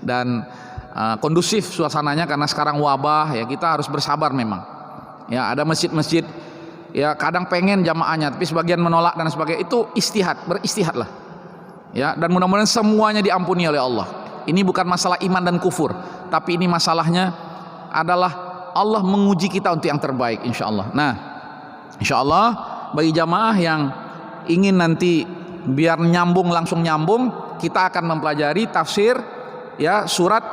dan kondusif suasananya, karena sekarang wabah ya, kita harus bersabar memang. Ya, ada masjid-masjid ya kadang pengen jamaahnya, tapi sebagian menolak dan sebagainya. Itu beristihadlah. Ya, dan mudah-mudahan semuanya diampuni oleh Allah. Ini bukan masalah iman dan kufur, tapi ini masalahnya adalah Allah menguji kita untuk yang terbaik insyaallah. Nah, insyaallah bagi jamaah yang ingin nanti biar langsung nyambung, kita akan mempelajari tafsir ya surat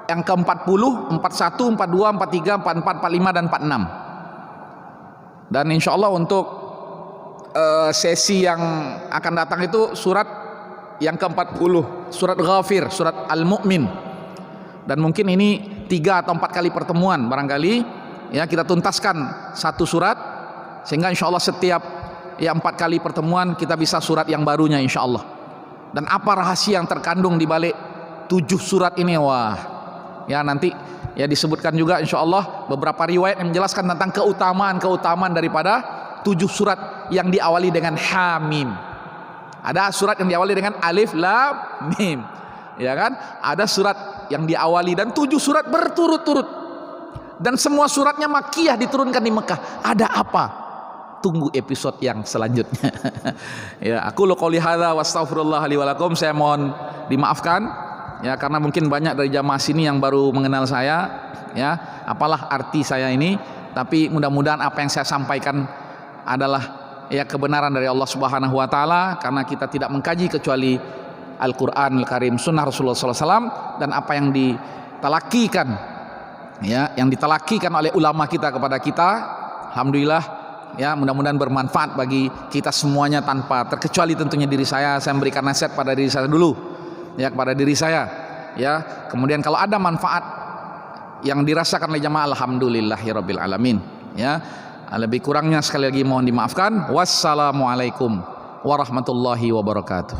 yang ke-40, 41, 42, 43, 44, 45 dan 46. Dan insyaallah untuk sesi yang akan datang itu surat yang ke-40, surat Ghafir, surat Al-Mu'min. Dan mungkin ini 3 atau 4 kali pertemuan barangkali ya, kita tuntaskan satu surat sehingga insya Allah setiap 4 kali pertemuan kita bisa surat yang barunya insya Allah. Dan apa rahasia yang terkandung di balik 7 surat ini, wah ya nanti ya disebutkan juga insya Allah beberapa riwayat yang menjelaskan tentang keutamaan daripada 7 surat yang diawali dengan Hamim. Ada surat yang diawali dengan Alif Lam Mim, ya kan? Ada surat yang diawali dan 7 surat berturut-turut, dan semua suratnya Makkiyah, diturunkan di Mekah. Ada apa? Tunggu episode yang selanjutnya. Ya, aku qouli hadza wa astaghfirullah li wa lakum. Saya mohon dimaafkan ya, karena mungkin banyak dari jamaah sini yang baru mengenal saya ya, apalah arti saya ini, tapi mudah-mudahan apa yang saya sampaikan adalah ya kebenaran dari Allah Subhanahu wa taala, karena kita tidak mengkaji kecuali Al-Qur'anul Karim, sunnah Rasulullah SAW, dan apa yang ditalakikan ya, yang ditalakikan oleh ulama kita kepada kita, alhamdulillah ya, mudah-mudahan bermanfaat bagi kita semuanya tanpa terkecuali tentunya diri saya. Saya memberikan nasihat pada diri saya dulu ya, kepada diri saya ya, kemudian kalau ada manfaat yang dirasakan oleh jamaah, alhamdulillahirabbil alamin ya. Lebih kurangnya sekali lagi mohon dimaafkan. Wassalamualaikum warahmatullahi wabarakatuh.